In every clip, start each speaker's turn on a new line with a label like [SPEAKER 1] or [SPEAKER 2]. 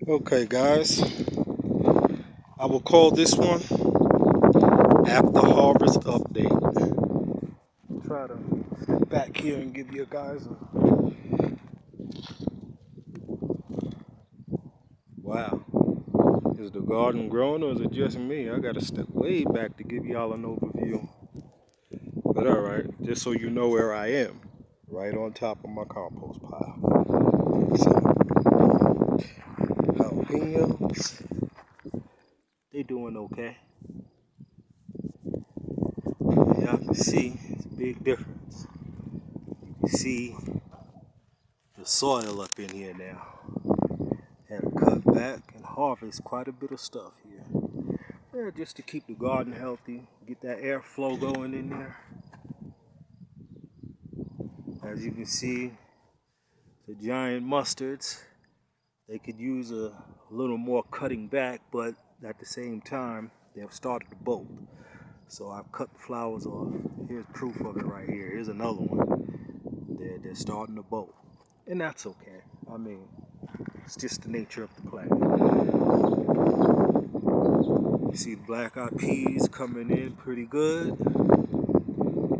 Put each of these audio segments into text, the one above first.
[SPEAKER 1] Okay, guys, I will call this one after harvest update. Try to step back here and give you guys a wow. Is the garden growing or is it just me? I gotta step way back to give y'all an overview. But alright, just so you know where I am, right on top of my compost pile. So, jalapenos, they doing okay. Y'all can see it's a big difference. You can see the soil up in here now. Had to cut back and harvest quite a bit of stuff here. Yeah, just to keep the garden healthy, get that airflow going in there. As you can see, the giant mustards, they could use a little more cutting back, but at the same time, they have started to bolt. So I've cut the flowers off. Here's proof of it right here. Here's another one. They're starting to bolt. And that's okay. I mean, it's just the nature of the plant. You see the black-eyed peas coming in pretty good.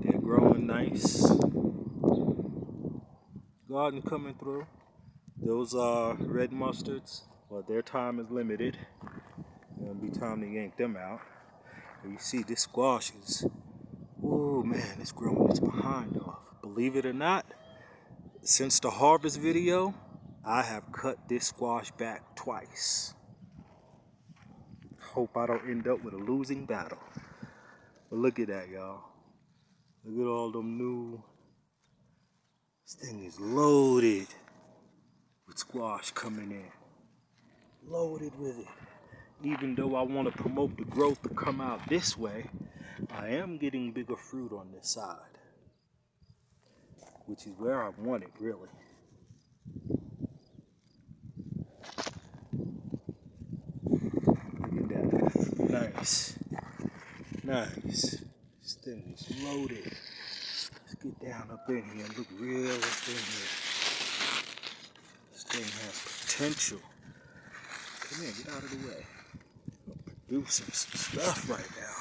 [SPEAKER 1] They're growing nice. Garden coming through. Those are red mustards. Well, their time is limited. It'll be time to yank them out. And you see this squash is, oh man, it's growing its behind off. Believe it or not, since the harvest video, I have cut this squash back twice. Hope I don't end up with a losing battle. But look at that, y'all. Look at all them new. This thing is loaded with squash coming in. Loaded with it. Even though I want to promote the growth to come out this way, I am getting bigger fruit on this side, which is where I want it, really. Look at that. Nice. Nice. This thing is loaded. Let's get down up in here and look real up in here. This thing has potential. Come here, get out of the way. I'm producing some stuff right now.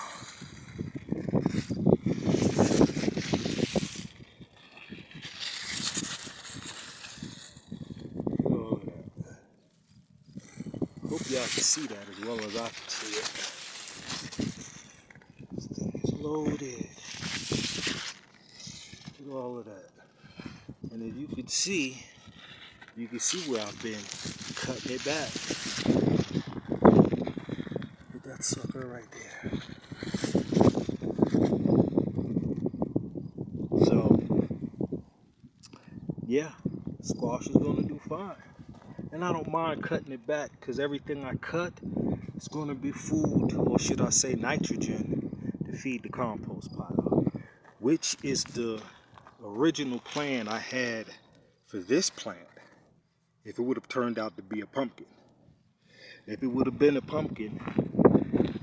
[SPEAKER 1] Oh, hope y'all can see that as well as I can see it. This thing is loaded. Look at all of that. And as you can see where I've been cutting it back. Look at that sucker right there. So, yeah, squash is going to do fine. And I don't mind cutting it back because everything I cut is going to be food, or should I say nitrogen, to feed the compost pile, which is the original plan I had for this plant if it would have turned out to be a pumpkin. If it would have been a pumpkin,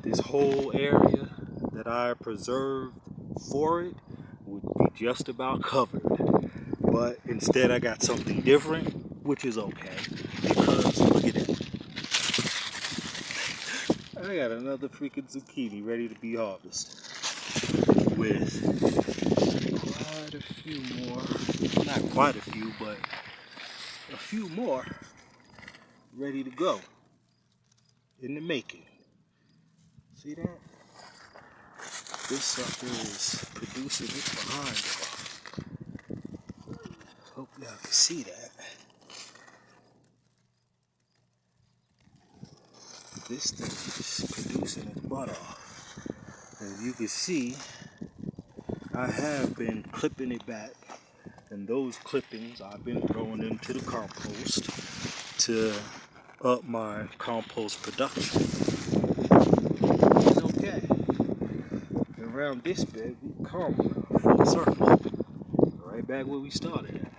[SPEAKER 1] this whole area that I preserved for it would be just about covered. But instead I got something different, which is okay, because look at it. I got another freaking zucchini ready to be harvested with quite a few more, not quite a few, but a few more ready to go in the making. See that? This sucker is producing its behind off. Hope y'all can see that. This thing is producing its butt off. As you can see, I have been clipping it back, and those clippings I've been throwing into the compost to up my compost production. It's okay. Around this bed, we come full circle, right back where we started at.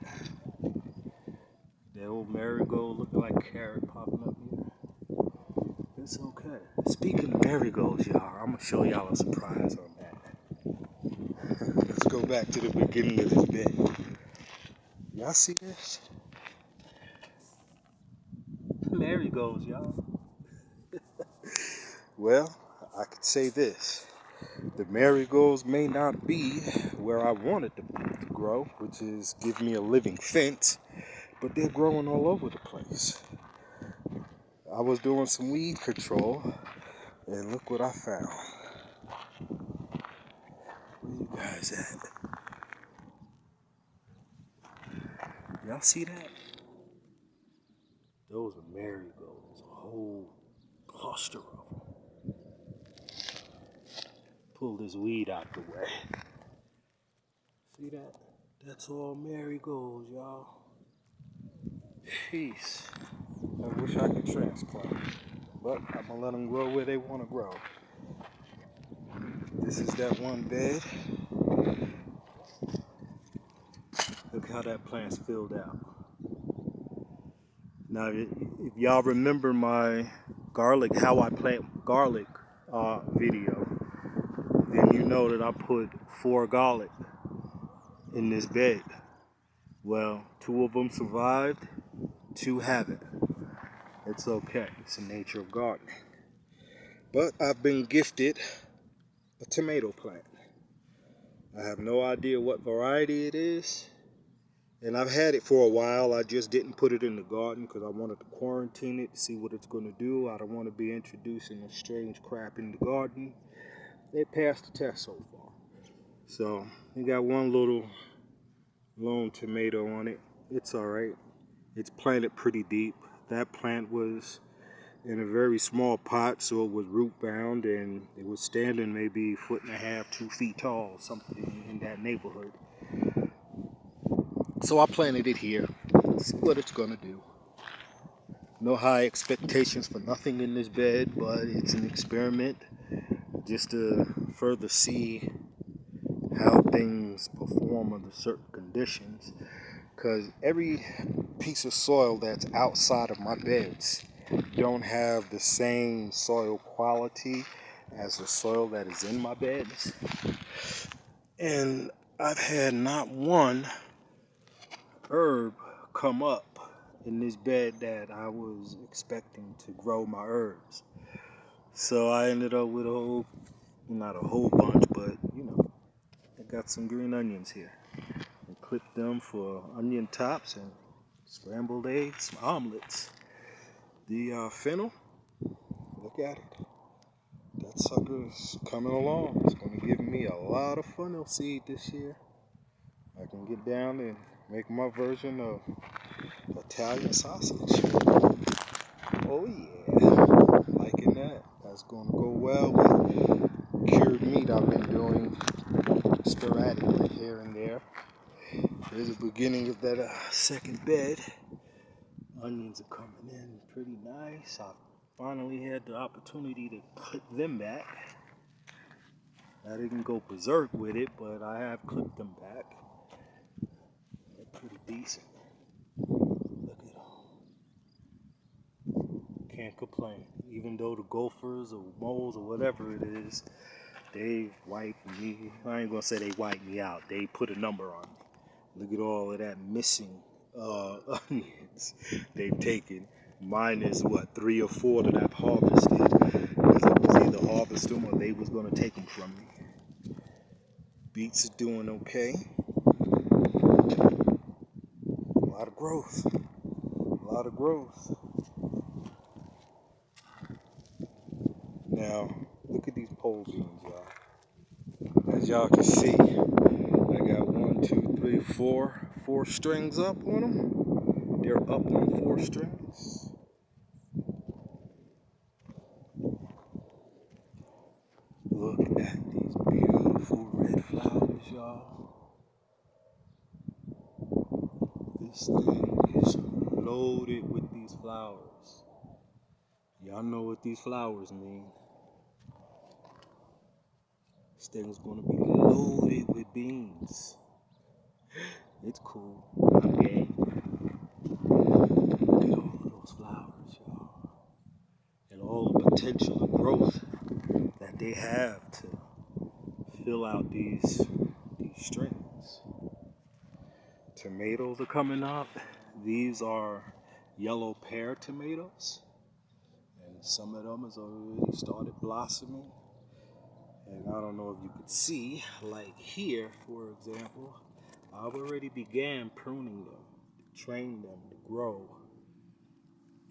[SPEAKER 1] That old marigold looking like a carrot popping up here. It's okay. Speaking of marigolds, y'all, I'm gonna show y'all a surprise on that. Let's go back to the beginning of this bed. Y'all see this? Marigolds. marigolds, y'all. Well, I could say this. The marigolds may not be where I wanted them to grow, which is give me a living fence, but they're growing all over the place. I was doing some weed control, and look what I found. Where you guys at? Y'all see that? Those are marigolds, a whole cluster of them. Pull this weed out the way. See that? That's all marigolds, y'all. Peace. I wish I could transplant, but I'm gonna let them grow where they want to grow. This is that one bed. Look how that plant's filled out. Now, if y'all remember my garlic, how I plant garlic video, then you know that I put 4 garlic in this bed. Well, 2 of them survived, 2 haven't. It's okay. It's the nature of gardening. But I've been gifted a tomato plant. I have no idea what variety it is. And I've had it for a while. I just didn't put it in the garden because I wanted to quarantine it to see what it's going to do. I don't want to be introducing a strange crap in the garden. It passed the test so far. So, we got one little lone tomato on it. It's alright. It's planted pretty deep. That plant was in a very small pot, so it was root bound, and it was standing maybe 1.5 to 2 feet tall, something in that neighborhood. So I planted it here. See what it's gonna do. No high expectations for nothing in this bed, but it's an experiment just to further see how things perform under certain conditions. Because every piece of soil that's outside of my beds don't have the same soil quality as the soil that is in my beds. And I've had not one herb come up in this bed that I was expecting to grow my herbs. So I ended up with not a whole bunch, but I got some green onions here. I clipped them for onion tops and scrambled eggs, omelets. The fennel, look at it. That sucker's coming along. It's going to give me a lot of fennel seed this year. I can get down and make my version of Italian sausage. Oh yeah, liking that. That's going to go well with cured meat I've been doing sporadically here and there. There's the beginning of that second bed. Onions are coming in pretty nice. I finally had the opportunity to clip them back. I didn't go berserk with it, but I have clipped them back. They're pretty decent. Look at them. Can't complain. Even though the gophers or moles or whatever it is, they wiped me. I ain't gonna say they wiped me out. They put a number on me. Look at all of that missing onions they've taken. Minus 3 or 4 that I've harvested. Because I was either harvest them or they was gonna take them from me. Beets is doing okay. A lot of growth. A lot of growth. Now, look at these pole beans, y'all. As y'all can see, I got 1, 2, 3, 4 strings up on them. They're up on 4 strings. Look at these beautiful red flowers, y'all. This thing is loaded with these flowers. Y'all know what these flowers mean. This thing's gonna be loaded with beans. It's cool. I'm game. Look at all of those flowers, y'all. And all the potential of growth that they have to fill out these strings. Tomatoes are coming up. These are yellow pear tomatoes. Some of them has already started blossoming. And I don't know if you could see, like here, for example, I've already began pruning them, train them to grow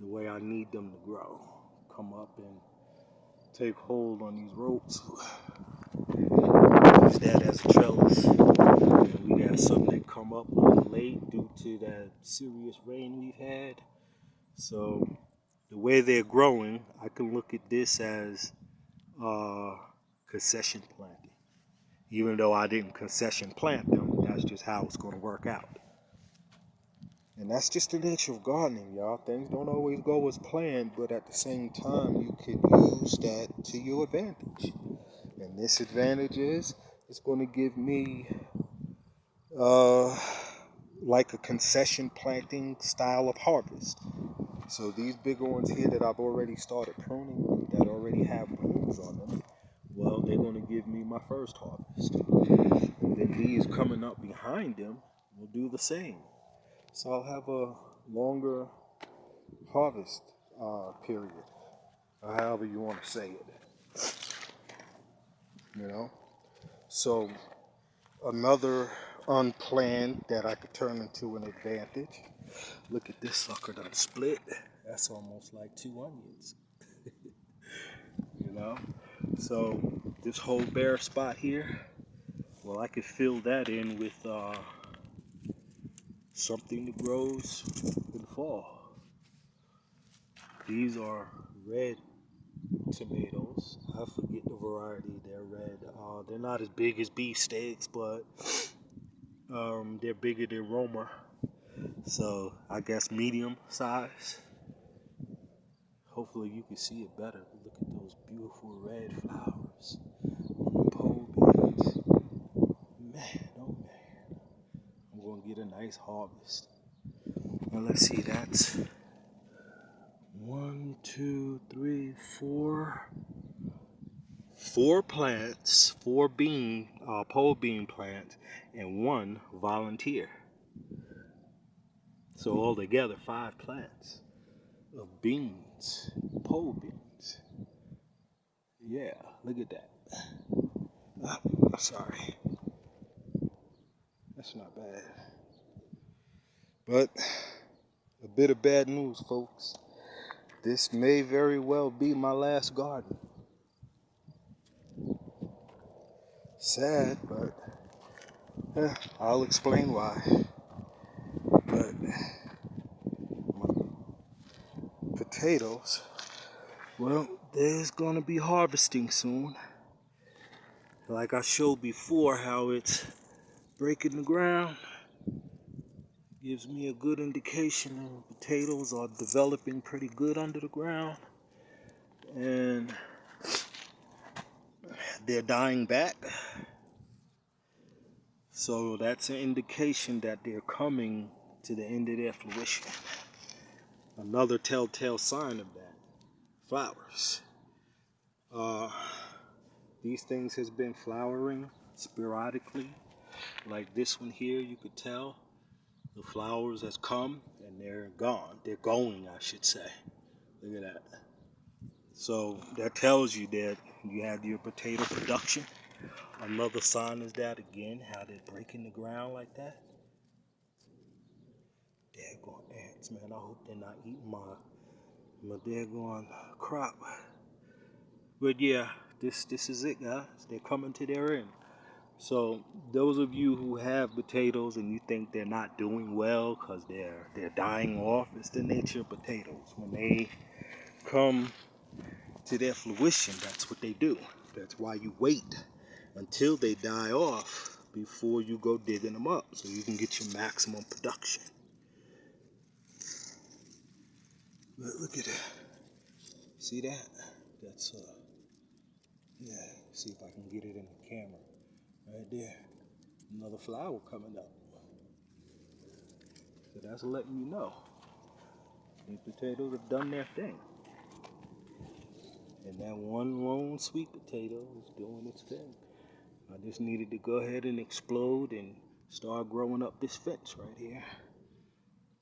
[SPEAKER 1] the way I need them to grow. Come up and take hold on these ropes. Use that as a trellis. And we got some that come up a little late due to that serious rain we've had. So the way they're growing, I can look at this as concession planting. Even though I didn't concession plant them, that's just how it's going to work out. And that's just the nature of gardening, y'all. Things don't always go as planned, but at the same time, you could use that to your advantage. And this advantage is, it's going to give me like a concession planting style of harvest. So these bigger ones here that I've already started pruning, that already have blooms on them, well, they're going to give me my first harvest. And then these coming up behind them will do the same. So I'll have a longer harvest period, or however you want to say it. You know? So another unplanned that I could turn into an advantage. Look at this sucker done split. That's almost like 2 onions. You know? So this whole bare spot here, well, I could fill that in with something that grows in the fall. These are red tomatoes. I forget the variety. They're red. They're not as big as beefsteaks, but they're bigger than Roma. So I guess medium size. Hopefully you can see it better. Look at those beautiful red flowers on the pole beans. Man, oh man. I'm going to get a nice harvest. Well, let's see. That's 1, 2, 3, 4. 4 plants, 4 pole bean plants, and 1 volunteer. So altogether 5 plants of beans, pole beans. Yeah, look at that. I'm sorry. That's not bad. But a bit of bad news, folks. This may very well be my last garden. Sad, but I'll explain why. But my potatoes, well, there's gonna be harvesting soon. Like I showed before, how it's breaking the ground gives me a good indication that potatoes are developing pretty good under the ground, and they're dying back. So that's an indication that they're coming to the end of their fruition. Another telltale sign of that, flowers. These things has been flowering sporadically. Like this one here, you could tell the flowers has come and they're gone. They're going, I should say. Look at that. So that tells you that you have your potato production. Another sign is that again, how they're breaking the ground like that. Daggone ants, man. I hope they're not eating my daggone crop. But yeah, this is it, guys. They're coming to their end. So those of you who have potatoes and you think they're not doing well because they're dying off, it's the nature of potatoes. When they come to their fruition, that's what they do. That's why you wait until they die off before you go digging them up, so you can get your maximum production. But look at that. See that? That's yeah. See if I can get it in the camera. Right there. Another flower coming up. So that's letting you know these potatoes have done their thing. And that one lone sweet potato is doing its thing. I just needed to go ahead and explode and start growing up this fence right here.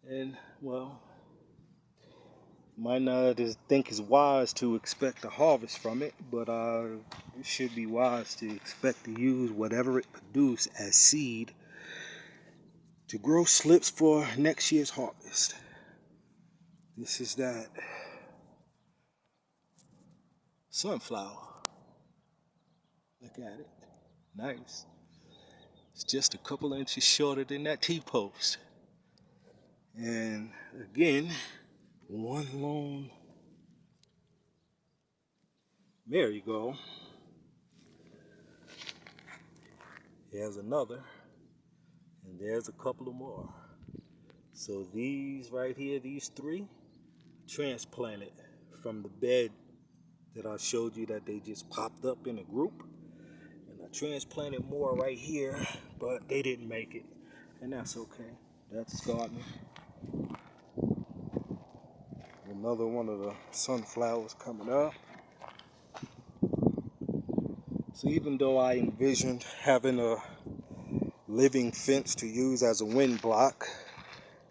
[SPEAKER 1] And, well, Might not think it's wise to expect a harvest from it, but it should be wise to expect to use whatever it produces as seed to grow slips for next year's harvest. This is that sunflower. Look at it. Nice. It's just a couple inches shorter than that T-post. And again, one lone marigold. There's another, and there's a couple of more. So these right here, these three, transplanted from the bed that I showed you that they just popped up in a group. And I transplanted more right here, but they didn't make it. And that's okay. That's gardening. Another one of the sunflowers coming up. So even though I envisioned having a living fence to use as a wind block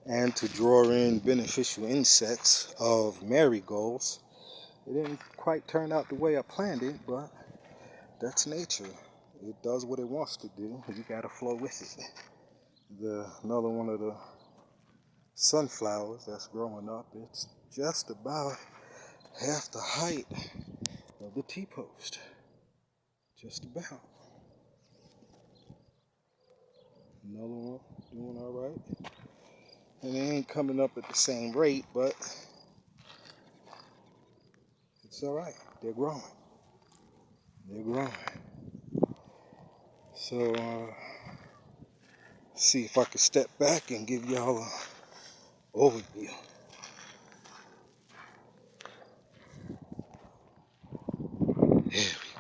[SPEAKER 1] and to draw in beneficial insects of marigolds, it didn't quite turn out the way I planned it, but that's nature. It does what it wants to do. You gotta flow with it. Another one of the sunflowers that's growing up, it's just about half the height of the T-post. Just about. Another one doing all right. And they ain't coming up at the same rate, but it's all right. They're growing. They're growing. So, see if I can step back and give y'all an overview. There we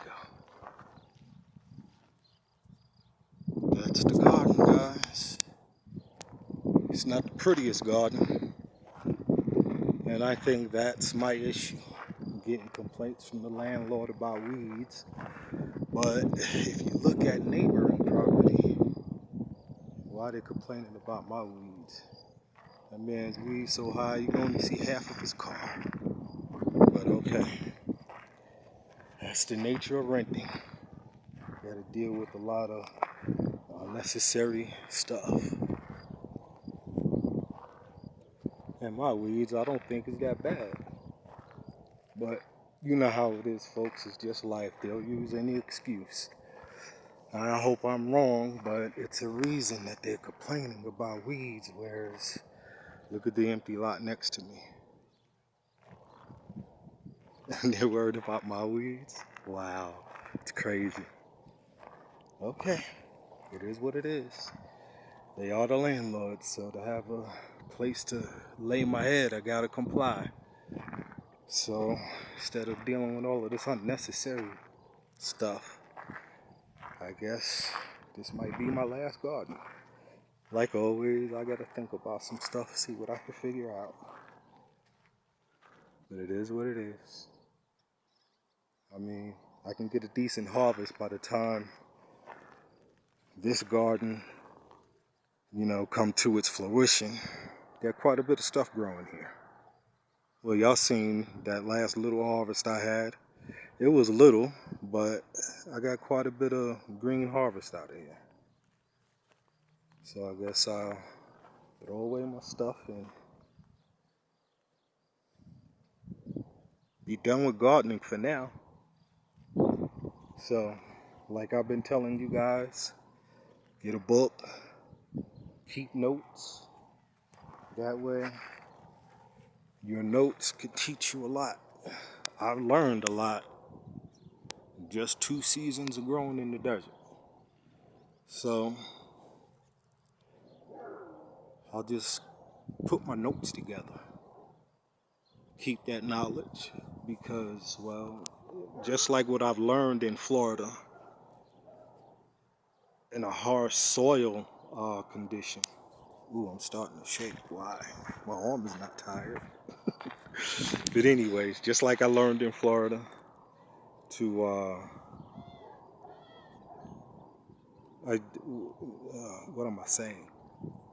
[SPEAKER 1] go. That's the garden, guys. It's not the prettiest garden, and I think that's my issue. I'm getting complaints from the landlord about weeds, but if you look at neighboring property, why they complaining about my weeds? That man's weeds so high you can only see half of his car. But okay, that's the nature of renting. You gotta deal with a lot of unnecessary stuff. And my weeds, I don't think it's that bad. But you know how it is, folks. It's just life. They'll use any excuse. I hope I'm wrong, but it's a reason that they're complaining about weeds, whereas look at the empty lot next to me. And they're worried about my weeds? Wow, it's crazy. Okay, it is what it is. They are the landlords, so to have a place to lay my head, I gotta comply. So instead of dealing with all of this unnecessary stuff, I guess this might be my last garden. Like always, I gotta think about some stuff, see what I can figure out. But it is what it is. I mean, I can get a decent harvest by the time this garden, come to its fruition. Got quite a bit of stuff growing here. Well, y'all seen that last little harvest I had. It was little, but I got quite a bit of green harvest out of here. So I guess I'll throw away my stuff and be done with gardening for now. So, like I've been telling you guys, get a book, keep notes. That way, your notes could teach you a lot. I've learned a lot just 2 seasons of growing in the desert. So, I'll just put my notes together. Keep that knowledge because, well, just like what I've learned in Florida, in a harsh soil condition. Ooh, I'm starting to shake. Why? My arm is not tired. But anyways, just like I learned in Florida to, what am I saying?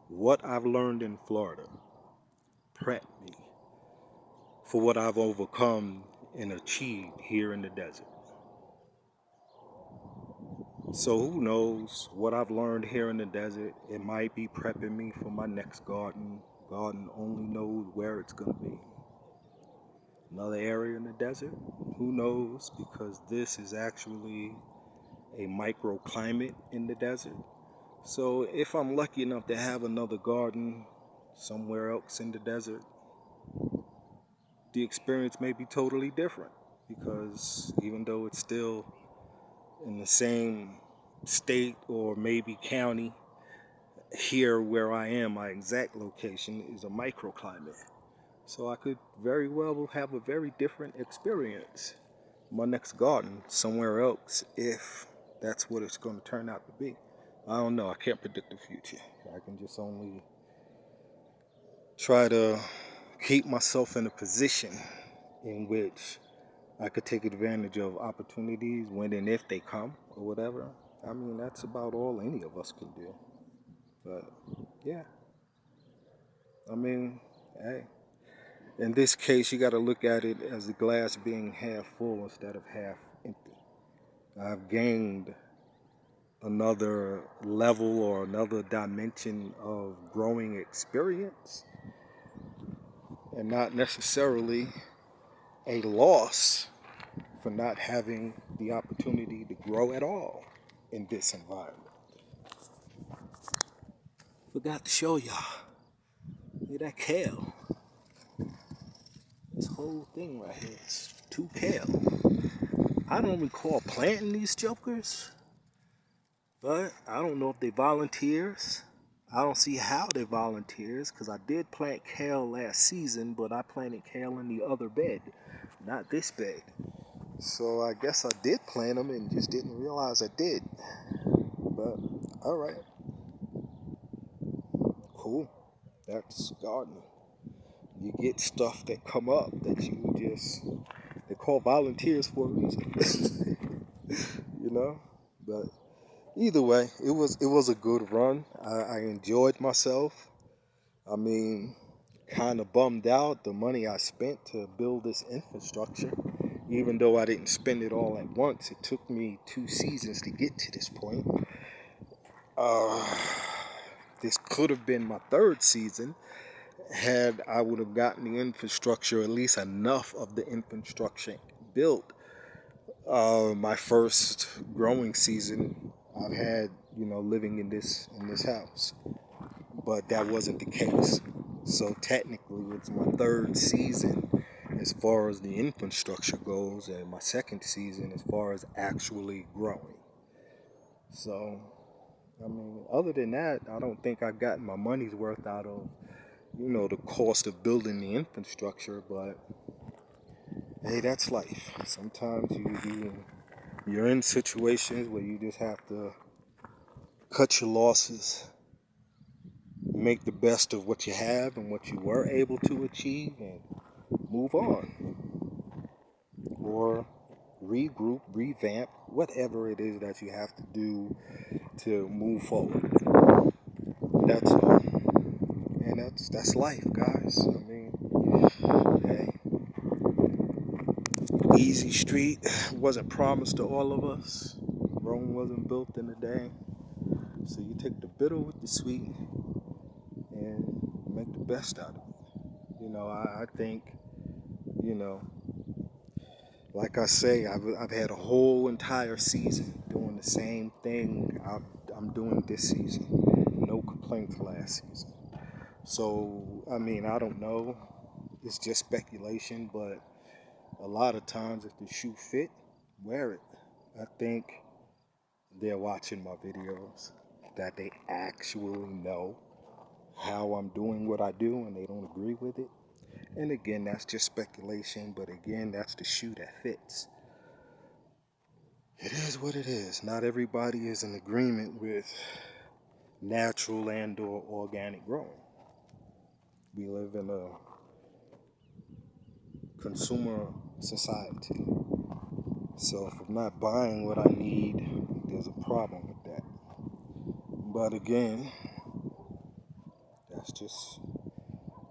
[SPEAKER 1] What I've learned in Florida prepped me for what I've overcome and achieved here in the desert. So who knows what I've learned here in the desert? It might be prepping me for my next garden. God only knows where it's going to be. Another area in the desert? Who knows? Because this is actually a microclimate in the desert. So if I'm lucky enough to have another garden somewhere else in the desert, the experience may be totally different, because even though it's still in the same state or maybe county, here where I am, my exact location is a microclimate. So I could very well have a very different experience my next garden somewhere else, if that's what it's going to turn out to be. I don't know. I can't predict the future. I can just only try to keep myself in a position in which I could take advantage of opportunities when and if they come or whatever. I mean, that's about all any of us can do. But yeah, I mean, hey, in this case, you got to look at it as the glass being half full instead of half empty. I've gained another level or another dimension of growing experience, and not necessarily a loss for not having the opportunity to grow at all in this environment. Forgot to show y'all. Look at that kale. This whole thing right here is 2 kale. I don't recall planting these jokers, but I don't know if they volunteers. I don't see how they volunteers, because I did plant kale last season, but I planted kale in the other bed, not this bed. So I guess I did plant them and just didn't realize I did. But alright. Cool. That's gardening. You get stuff that come up that you just, they call volunteers for a reason. You know? But either way, it was a good run. I enjoyed myself. I mean, kind of bummed out the money I spent to build this infrastructure. Even though I didn't spend it all at once, it took me 2 seasons to get to this point. This could have been my 3rd season had I would have gotten the infrastructure, at least enough of the infrastructure built. My first growing season I've had, living in this house, but that wasn't the case. So technically, it's my 3rd season as far as the infrastructure goes, and my 2nd season as far as actually growing. So, I mean, other than that, I don't think I got my money's worth out of, the cost of building the infrastructure. But hey, that's life. Sometimes you're in situations where you just have to cut your losses, make the best of what you have and what you were able to achieve, and move on, or regroup, revamp, whatever it is that you have to do to move forward. That's all. And that's life, guys. I mean, hey, easy street wasn't promised to all of us. Rome wasn't built in a day. So you take the bitter with the sweet and make the best out of it. I think, like I say, I've had a whole entire season doing the same thing I'm doing this season. No complaints last season. So, I mean, I don't know. It's just speculation, but a lot of times if the shoe fit, wear it. I think they're watching my videos, that they actually know how I'm doing what I do, and they don't agree with it. And again, that's just speculation, but again, that's the shoe that fits. It is what it is. Not everybody is in agreement with natural and or organic growing. We live in a consumer society. So if I'm not buying what I need, there's a problem with that. But again, that's just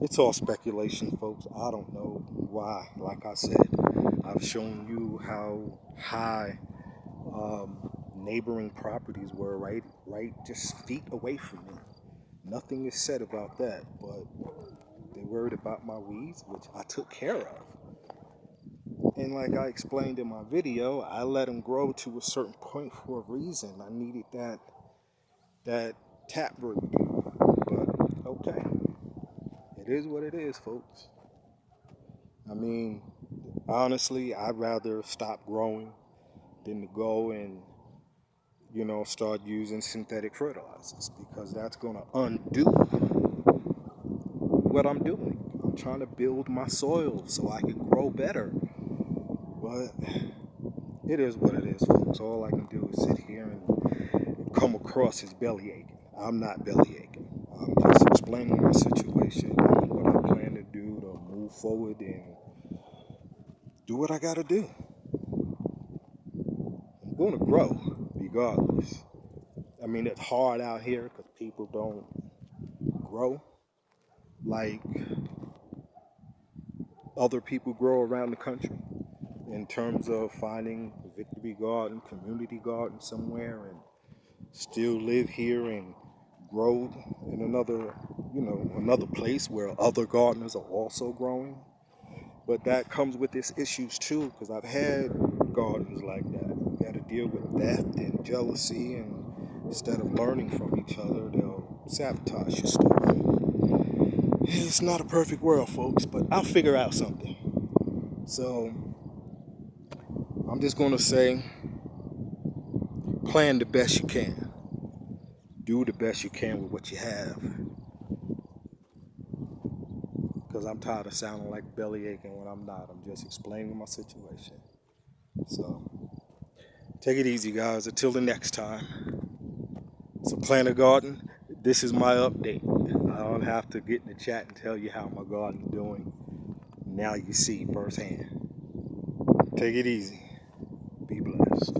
[SPEAKER 1] It's all speculation, folks. I don't know why. Like I said, I've shown you how high neighboring properties were right just feet away from me. Nothing is said about that, but they worried about my weeds, which I took care of. And like I explained in my video, I let them grow to a certain point for a reason. I needed that taproot. But okay, it is what it is, folks. I mean, honestly, I'd rather stop growing than to go and start using synthetic fertilizers, because that's going to undo what I'm doing. I'm trying to build my soil so I can grow better. But it is what it is, folks. All I can do is sit here and come across as belly aching. I'm not belly aching. I'm just explaining my situation, what I plan to do to move forward and do what I got to do. I'm going to grow regardless. I mean, it's hard out here because people don't grow like other people grow around the country, in terms of finding a victory garden, community garden somewhere, and still live here and grow in another place where other gardeners are also growing. But that comes with its issues too, because I've had gardens like that. You got to deal with theft and jealousy, and instead of learning from each other, they'll sabotage your stuff. It's not a perfect world, folks, but I'll figure out something. So I'm just going to say, plan the best you can. Do the best you can with what you have. Because I'm tired of sounding like belly aching when I'm not. I'm just explaining my situation. So take it easy, guys. Until the next time. So plant a garden. This is my update. I don't have to get in the chat and tell you how my garden's doing. Now you see firsthand. Take it easy. Be blessed.